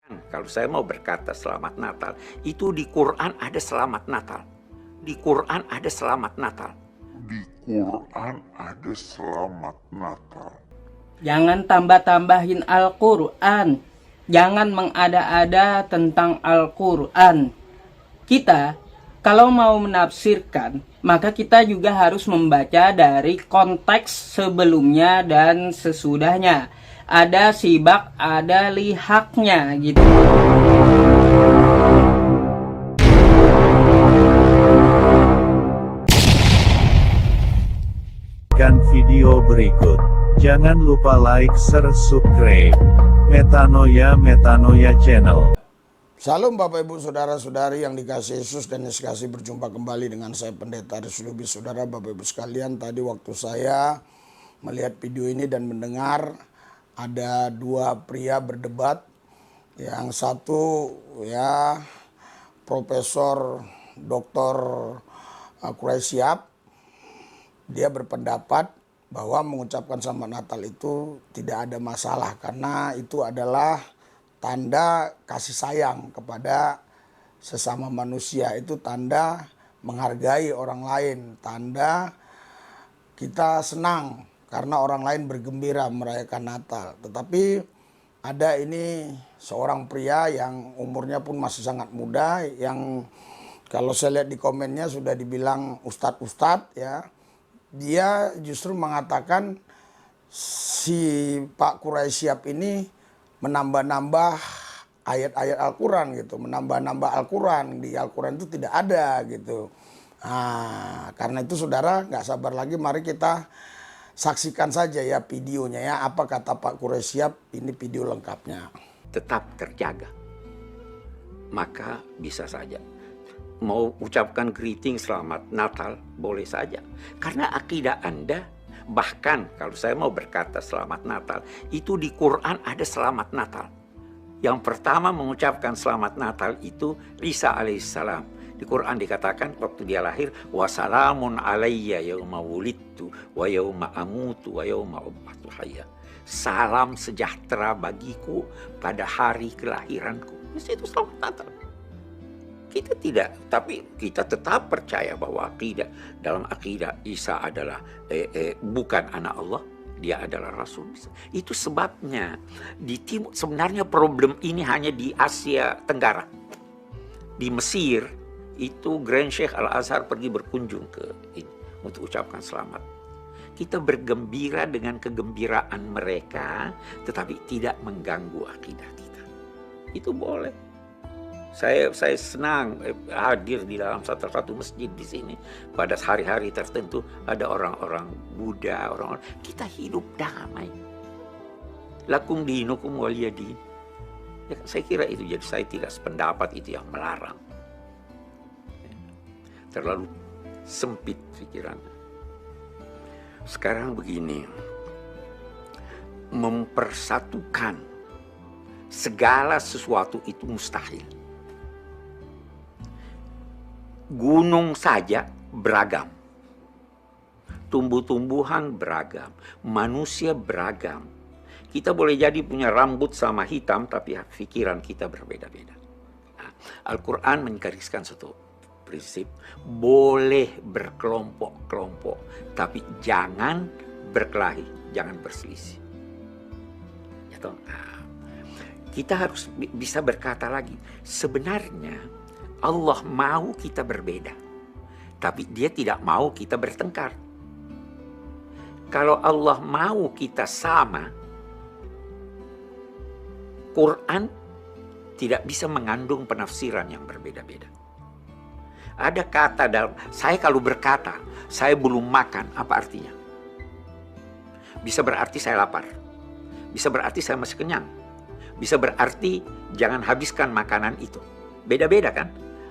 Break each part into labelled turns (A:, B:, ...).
A: Kalau saya mau berkata selamat Natal, itu di Quran ada selamat Natal. Di Quran ada selamat Natal.
B: Di Quran ada selamat Natal.
C: Jangan tambah-tambahin Al-Quran. Jangan mengada-ada tentang Al-Quran. Kita, kalau mau menafsirkan, maka kita juga harus membaca dari konteks sebelumnya dan sesudahnya. Ada sibak, ada lihaknya gitu.
D: Video berikut. Jangan lupa like, share, subscribe. Metanoia Channel.
E: Salam Bapak Ibu Saudara-saudari yang dikasihi Yesus dan dikasihi, berjumpa kembali dengan saya Pendeta Aris Lubis. Saudara Bapak Ibu sekalian, tadi waktu saya melihat video ini dan mendengar ada dua pria berdebat. Yang satu ya Profesor Dr. Quraisy Shihab, dia berpendapat bahwa mengucapkan selamat Natal itu tidak ada masalah karena itu adalah tanda kasih sayang kepada sesama manusia, itu tanda menghargai orang lain, tanda kita senang karena orang lain bergembira merayakan Natal. Tetapi ada ini seorang pria yang umurnya pun masih sangat muda, yang kalau saya lihat di komennya sudah dibilang ustadz-ustadz ya. Dia justru mengatakan si Pak Quraisy Shihab ini menambah-nambah ayat-ayat Al-Quran gitu, menambah-nambah Al-Quran, di Al-Quran itu tidak ada gitu. Nah, karena itu saudara nggak sabar lagi, mari kita saksikan saja ya videonya ya, apa kata Pak Quraisy Shihab, ini video lengkapnya.
A: Tetap terjaga. Maka bisa saja. Mau ucapkan greeting selamat Natal, boleh saja. Karena akidah Anda, bahkan kalau saya mau berkata selamat Natal, itu di Quran ada selamat Natal. Yang pertama mengucapkan selamat Natal itu Isa alaihissalam. Di Quran dikatakan waktu dia lahir, wassalamun alayya yauma wulidtu wa yauma amutu wa yauma ub'atsu hayya. Salam sejahtera bagiku pada hari kelahiranku. Itu selamat Natal. Kita tidak, tapi kita tetap percaya bahwa dalam akidah Isa adalah bukan anak Allah, dia adalah Rasul. Itu sebabnya di timur, sebenarnya problem ini hanya di Asia Tenggara. Di Mesir itu Grand Sheikh Al-Azhar pergi berkunjung ke ini untuk ucapkan selamat. Kita bergembira dengan kegembiraan mereka, tetapi tidak mengganggu akidah kita. Itu boleh. Saya senang hadir di dalam satu masjid di sini pada hari-hari tertentu, ada orang-orang Buddha, orang-orang kita hidup damai. Lakum dinukum waliyadin. Ya, saya kira itu, jadi saya tidak sependapat itu yang melarang. Terlalu sempit pikirannya. Sekarang begini, mempersatukan segala sesuatu itu mustahil. Gunung saja beragam, tumbuh-tumbuhan beragam, manusia beragam. Kita boleh jadi punya rambut sama hitam, tapi pikiran kita berbeda-beda. Nah, Al-Quran menggariskan satu prinsip, boleh berkelompok-kelompok, tapi jangan berkelahi, jangan berselisih. Nah, kita harus bisa berkata lagi, sebenarnya Allah mau kita berbeda, tapi dia tidak mau kita bertengkar. Kalau Allah mau kita sama, Quran tidak bisa mengandung penafsiran yang berbeda-beda. Ada kata dalam, saya kalau berkata, saya belum makan, apa artinya? Bisa berarti saya lapar. Bisa berarti saya masih kenyang. Bisa berarti jangan habiskan makanan itu. Beda-beda kan?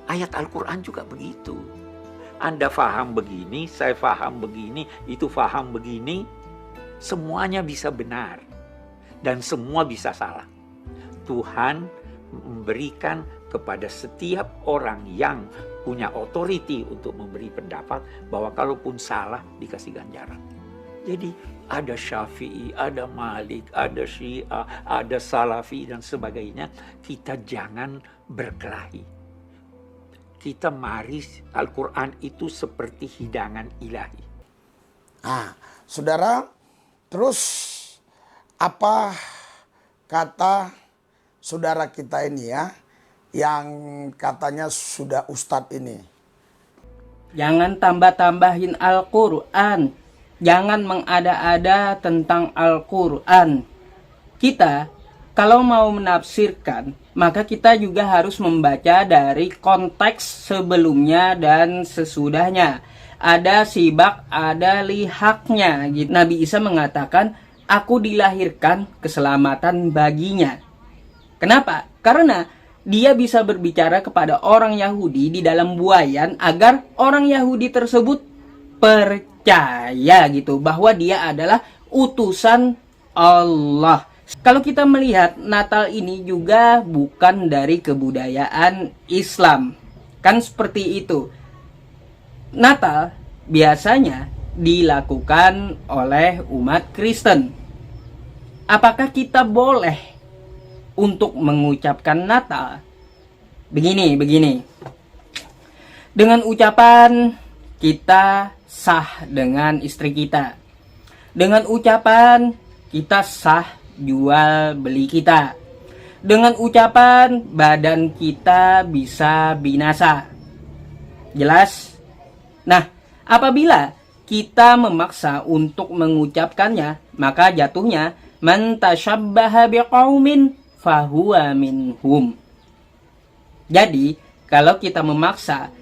A: Ayat Al-Quran juga begitu. Anda faham begini, saya faham begini, itu faham begini. Semuanya bisa benar. Dan semua bisa salah. Tuhan memberikan kepada setiap orang yang punya otoriti untuk memberi pendapat bahwa kalaupun salah dikasih ganjaran. Jadi ada Syafi'i, ada Malik, ada Syiah, ada Salafi dan sebagainya. Kita jangan berkelahi. Kita mari Al-Quran itu seperti hidangan ilahi.
E: Nah, saudara, terus apa kata saudara kita ini ya, yang katanya sudah ustadz ini?
C: Jangan tambah-tambahin Al-Quran. Jangan mengada-ada tentang Al-Quran. Kita kalau mau menafsirkan, maka kita juga harus membaca dari konteks sebelumnya dan sesudahnya. Ada sibak, ada lihaknya. Nabi Isa mengatakan, aku dilahirkan keselamatan baginya. Kenapa? Karena dia bisa berbicara kepada orang Yahudi di dalam buayan agar orang Yahudi tersebut percaya gitu bahwa dia adalah utusan Allah. Kalau kita melihat Natal ini juga bukan dari kebudayaan Islam. Kan seperti itu. Natal biasanya dilakukan oleh umat Kristen. Apakah kita boleh untuk mengucapkan Natal? Begini. Dengan ucapan kita sah dengan istri kita. Dengan ucapan kita sah jual beli kita. Dengan ucapan badan kita bisa binasa. Jelas? Nah, apabila kita memaksa untuk mengucapkannya, maka jatuhnya man tasyabbaha biqaumin fahuwa minhum. Jadi, kalau kita memaksa,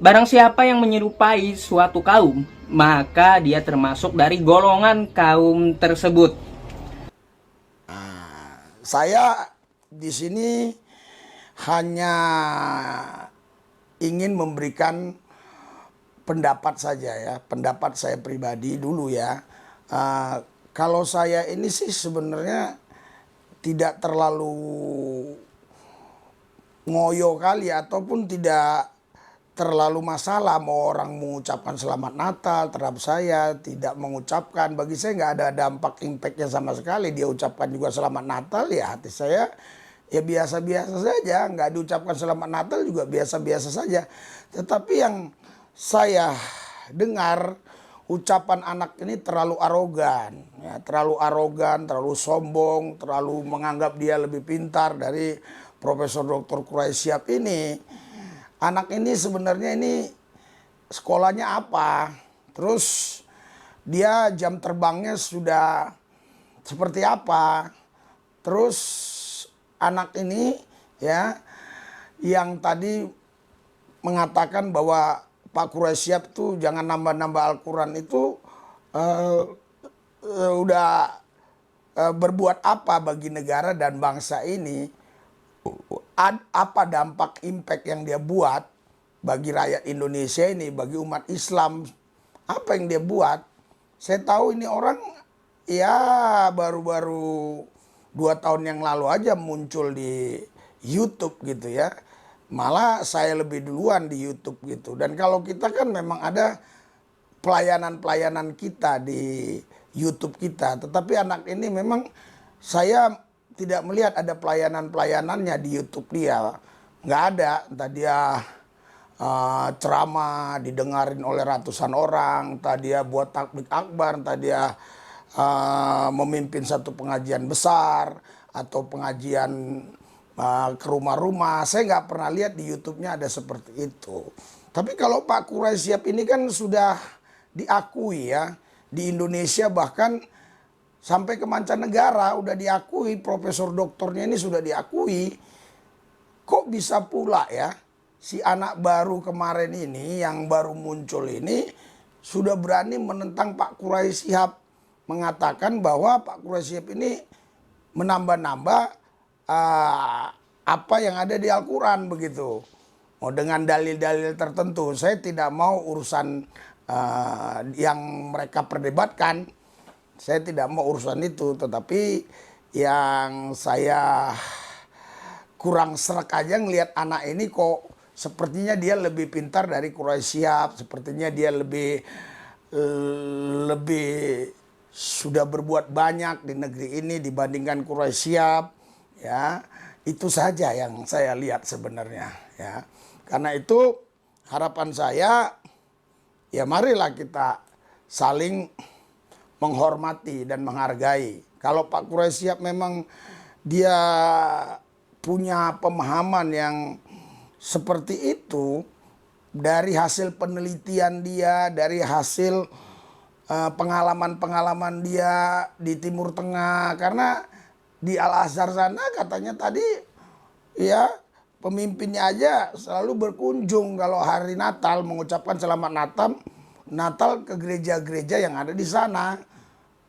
C: barang siapa yang menyerupai suatu kaum, maka dia termasuk dari golongan kaum tersebut.
E: Saya di sini hanya ingin memberikan pendapat saja ya, pendapat saya pribadi dulu ya. Kalau saya ini sih sebenarnya tidak terlalu ngoyo kali ataupun tidak terlalu masalah mau orang mengucapkan selamat Natal terhadap saya, tidak mengucapkan. Bagi saya nggak ada dampak impactnya sama sekali. Dia ucapkan juga selamat Natal, ya hati saya ya biasa-biasa saja. Nggak diucapkan selamat Natal juga biasa-biasa saja. Tetapi yang saya dengar ucapan anak ini terlalu arogan, ya, terlalu sombong, terlalu menganggap dia lebih pintar dari Profesor Dr. Quraisyap ini. Anak ini sebenarnya ini sekolahnya apa? Terus dia jam terbangnya sudah seperti apa? Terus anak ini ya yang tadi mengatakan bahwa Pak Quraisyap tuh jangan nambah-nambah Al-Quran itu udah berbuat apa bagi negara dan bangsa ini? Apa dampak impact yang dia buat bagi rakyat Indonesia ini, bagi umat Islam? Apa yang dia buat? Saya tahu ini orang ya baru-baru 2 tahun yang lalu aja muncul di YouTube gitu ya. Malah saya lebih duluan di YouTube gitu. Dan kalau kita kan memang ada pelayanan-pelayanan kita di YouTube kita. Tetapi anak ini memang saya tidak melihat ada pelayanan-pelayanannya di YouTube dia. Nggak ada. Entah dia ceramah didengarin oleh ratusan orang. Entah dia buat takbir akbar. Entah dia memimpin satu pengajian besar. Atau pengajian ke rumah-rumah. Saya nggak pernah lihat di YouTube-nya ada seperti itu. Tapi kalau Pak Quraisyap ini kan sudah diakui ya. Di Indonesia bahkan sampai ke mancanegara udah diakui, profesor doktornya ini sudah diakui. Kok bisa pula ya si anak baru kemarin ini yang baru muncul ini sudah berani menentang Pak Quraisyap, mengatakan bahwa Pak Quraisyap ini menambah-nambah apa yang ada di Al-Quran begitu. Dengan dalil-dalil tertentu. Saya tidak mau urusan yang mereka perdebatkan. Saya tidak mau urusan itu, tetapi yang saya kurang serak aja ngelihat anak ini kok sepertinya dia lebih pintar dari Quraisyap, sepertinya dia lebih sudah berbuat banyak di negeri ini dibandingkan Quraisy Siap, ya. Itu saja yang saya lihat sebenarnya, ya. Karena itu harapan saya, ya marilah kita saling menghormati dan menghargai. Kalau Pak Quraisy Siap memang dia punya pemahaman yang seperti itu, dari hasil penelitian dia, dari hasil pengalaman-pengalaman dia di Timur Tengah. Karena di Al-Azhar sana katanya tadi, ya pemimpinnya aja selalu berkunjung kalau hari Natal, mengucapkan selamat Natal ke gereja-gereja yang ada di sana.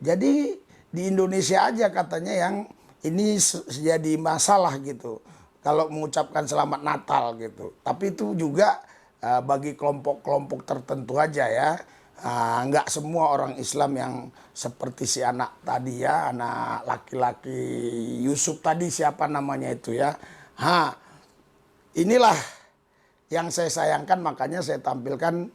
E: Jadi di Indonesia aja katanya yang ini jadi masalah gitu kalau mengucapkan selamat Natal gitu. Tapi itu juga bagi kelompok-kelompok tertentu aja ya. Nggak semua orang Islam yang seperti si anak tadi ya, anak laki-laki Yusuf tadi, siapa namanya itu ya. Inilah yang saya sayangkan, makanya saya tampilkan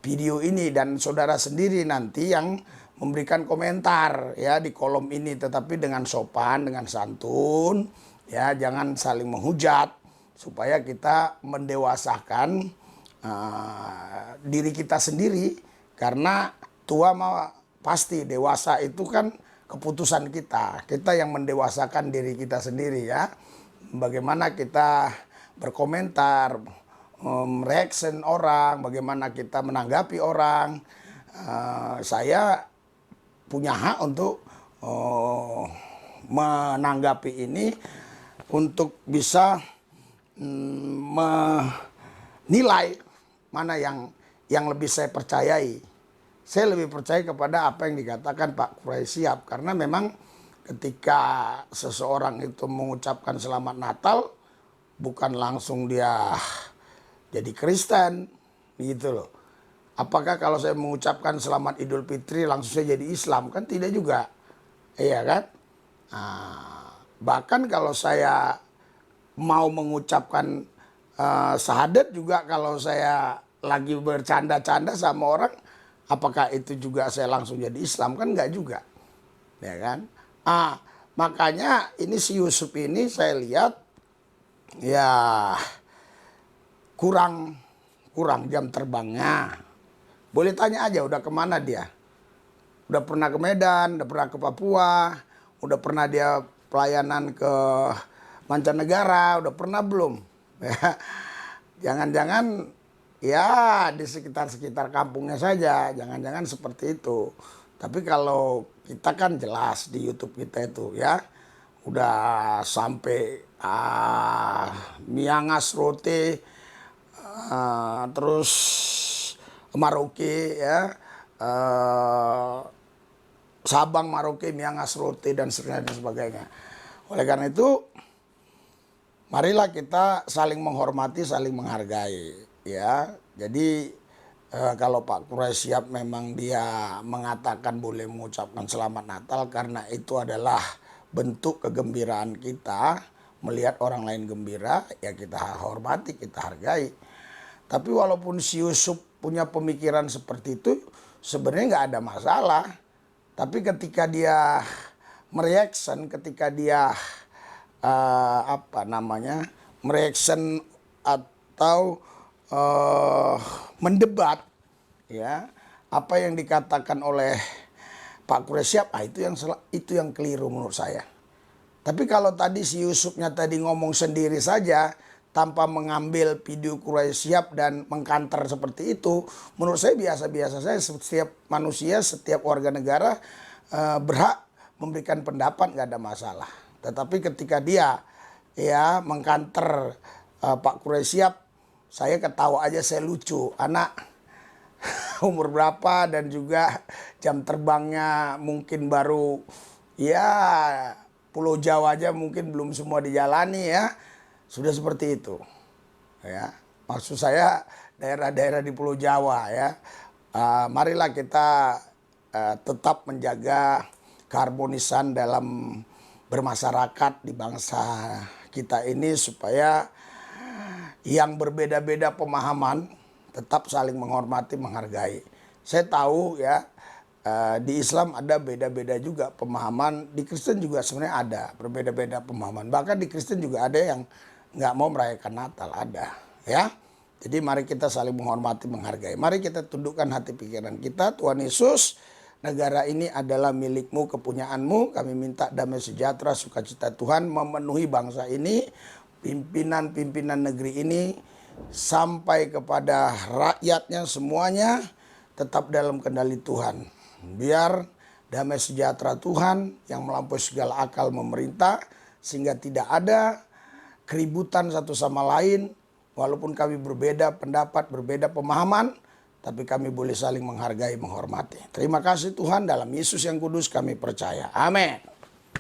E: video ini, dan saudara sendiri nanti yang memberikan komentar ya di kolom ini, tetapi dengan sopan, dengan santun ya, jangan saling menghujat, supaya kita mendewasakan diri kita sendiri. Karena tua mah pasti, dewasa itu kan keputusan kita yang mendewasakan diri kita sendiri ya. Bagaimana kita berkomentar, reaction orang, bagaimana kita menanggapi orang. Saya punya hak untuk menanggapi ini, untuk bisa menilai mana yang lebih saya percayai. Saya lebih percaya kepada apa yang dikatakan Pak Quraisy Siap, karena memang ketika seseorang itu mengucapkan selamat Natal, bukan langsung dia jadi Kristen gitu loh. Apakah kalau saya mengucapkan selamat Idul Fitri langsung saya jadi Islam? Kan tidak juga, iya kan? Bahkan kalau saya mau mengucapkan syahadat juga, kalau saya lagi bercanda-canda sama orang, apakah itu juga saya langsung jadi Islam? Kan enggak juga, ya kan? Makanya ini si Yusuf ini saya lihat ya kurang jam terbangnya. Boleh tanya aja udah kemana dia? Udah pernah ke Medan, udah pernah ke Papua, udah pernah dia pelayanan ke mancanegara, udah pernah belum? Jangan-jangan ya di sekitar kampungnya saja, jangan-jangan seperti itu. Tapi kalau kita kan jelas di YouTube kita itu ya, udah sampai Miangas Rote, terus Maroke ya, Sabang Maroke, Miangas Rote dan sebagainya. Oleh karena itu, marilah kita saling menghormati, saling menghargai. Ya, jadi kalau Pak Quraisy Siap memang dia mengatakan boleh mengucapkan selamat Natal karena itu adalah bentuk kegembiraan kita, melihat orang lain gembira, ya kita hormati, kita hargai. Tapi walaupun si Yusuf punya pemikiran seperti itu, sebenarnya nggak ada masalah. Tapi ketika dia mereaction, ketika dia mereaction atau mendebat ya apa yang dikatakan oleh Pak Quraisy Siap, itu yang keliru menurut saya. Tapi kalau tadi si Yusufnya tadi ngomong sendiri saja tanpa mengambil video Quraisy Siap dan mengkanter seperti itu, menurut saya biasa-biasa saja. Setiap manusia, setiap warga negara berhak memberikan pendapat, nggak ada masalah. Tetapi ketika dia ya mengkanter Pak Quraisy Siap, saya ketawa aja, saya lucu. Anak umur berapa dan juga jam terbangnya mungkin baru ya Pulau Jawa aja mungkin belum semua dijalani ya. Sudah seperti itu. Ya, maksud saya daerah-daerah di Pulau Jawa ya. Marilah kita tetap menjaga keharmonisan dalam bermasyarakat di bangsa kita ini, supaya yang berbeda-beda pemahaman tetap saling menghormati, menghargai. Saya tahu ya Di Islam ada beda-beda juga pemahaman, di Kristen juga sebenarnya ada berbeda-beda pemahaman. Bahkan di Kristen juga ada yang nggak mau merayakan Natal, ada ya. Jadi mari kita saling menghormati, menghargai. Mari kita tundukkan hati pikiran kita. Tuhan Yesus, negara ini adalah milikmu, kepunyaanmu. Kami minta damai sejahtera, sukacita Tuhan memenuhi bangsa ini, pimpinan-pimpinan negeri ini, sampai kepada rakyatnya semuanya tetap dalam kendali Tuhan. Biar damai sejahtera Tuhan yang melampaui segala akal memerintah, sehingga tidak ada keributan satu sama lain. Walaupun kami berbeda pendapat, berbeda pemahaman, tapi kami boleh saling menghargai, menghormati. Terima kasih Tuhan, dalam Yesus yang kudus kami percaya. Amin.